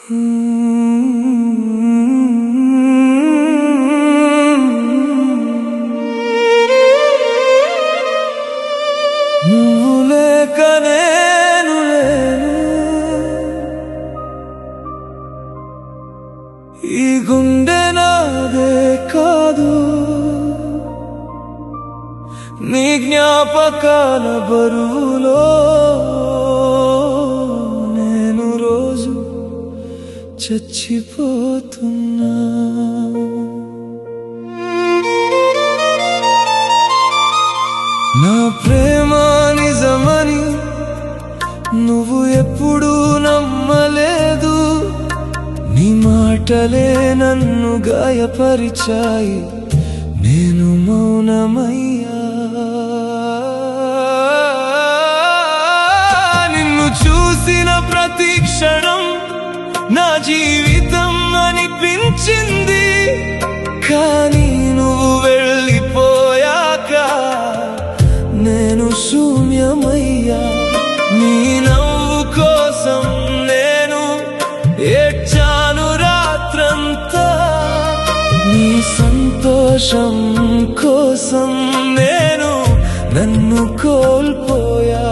నువ్వు లేక నేను లేను, ఈ గుండె నాదే కాదు, నీ జ్ఞాపకాల బరువులో నేను రోజు చచ్చిపోతున్నా. నా ప్రేమ నిజమని నువ్వు ఎప్పుడూ నమ్మలేదు, నీ మాటలే నన్ను గాయపరిచాయి, నేను మౌనమయ్యా. నిన్ను చూసిన ప్రతి క్షణం నా జీవితం అనిపించింది, కానీ నువ్వు వెళ్ళిపోయాక నేను శూన్యమయ్యా. నీ నవ్వు కోసం నేను ఏడ్చాను రాత్రంతా, నీ సంతోషం కోసం నేను నన్ను కోల్పోయా.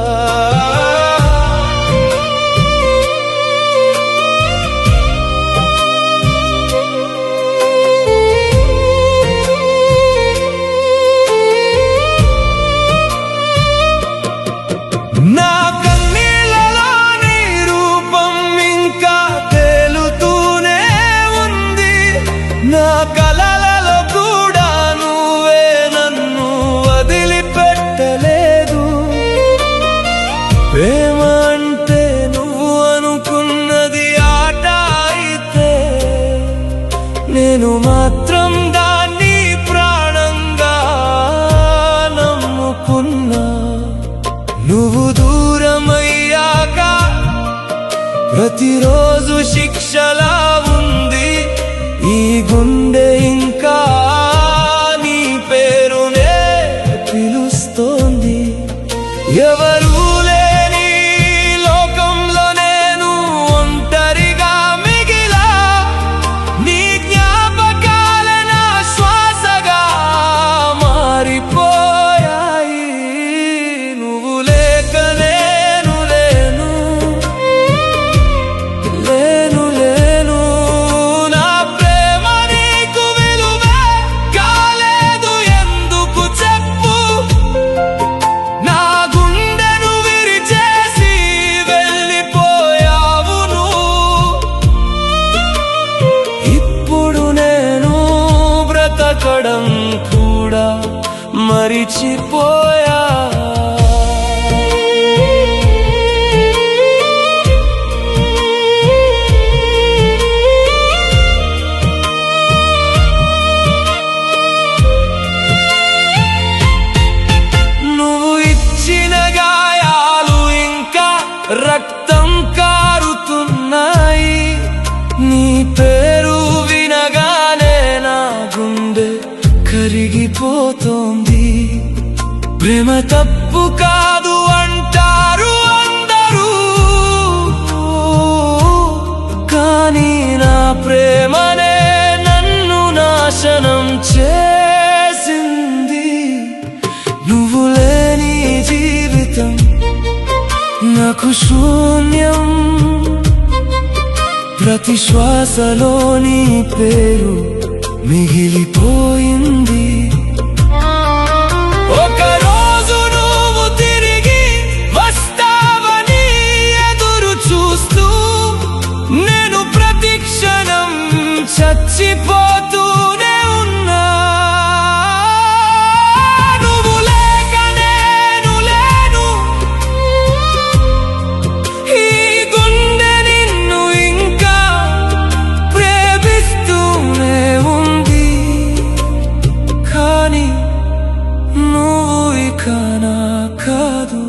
నా కన్నీళ్ళలో నీ రూపం ఇంకా తేలుతూనే ఉంది, నా కలలలో కూడా నువ్వే నన్ను వదిలిపెట్టలేదు. ప్రేమ అంటే నువ్వు అనుకున్నది ఆట అయితే, నేను మాత్రం దాన్ని ప్రాణంగా నమ్ముకున్నా. నువ్వు దూరమయ్యాక ప్రతిరోజు శిక్షలా ఉంది, ఈ గుండె ఇంకా నీ పేరునే పిలుస్తోంది. ఎవరూ లేని లోకంలో నేను ఒంటరిగా మిగిలా, నీ జ్ఞాపకాల నా శ్వాసగా మారిపోయాయి. నువ్వు లేక నేను లేను, లేను లేను, నా ప్రేమ నీకు విలువే కాలేదు ఎందుకు చెప్పు. నా గుండెను విరిచేసి వెళ్ళిపోయావు నువ్వు, ఇప్పుడు నేను బ్రతకడం కూడా మరిచిపోయా. నువ్వు ఇచ్చిన గాయాలు ఇంకా రక్తం కారుతున్నాయి, నీ పేరు వినగానే నా గుండె కరిగిపోతోంది. ప్రేమ తప్పు కాదు అంటారు అందరూ, కానీ నా ప్రేమనే నన్ను నాశనం చేసింది. నువ్వు లేని జీవితం నాకు శూన్యం, ప్రతి శ్వాసలో నీ పేరు మిగిలిపోయింది. ఒకరోజు నువ్వు తిరిగి వస్తావని ఎదురు చూస్తూ నేను ప్రతి క్షణం చచ్చిపోతూనే ఉన్నా. నువ్వు లేక నేను లేను, ఈ గుండె నిన్ను ఇంకా ప్రేమిస్తూనే ఉంది, కానీ నువ్వు ఇక నా కాదు.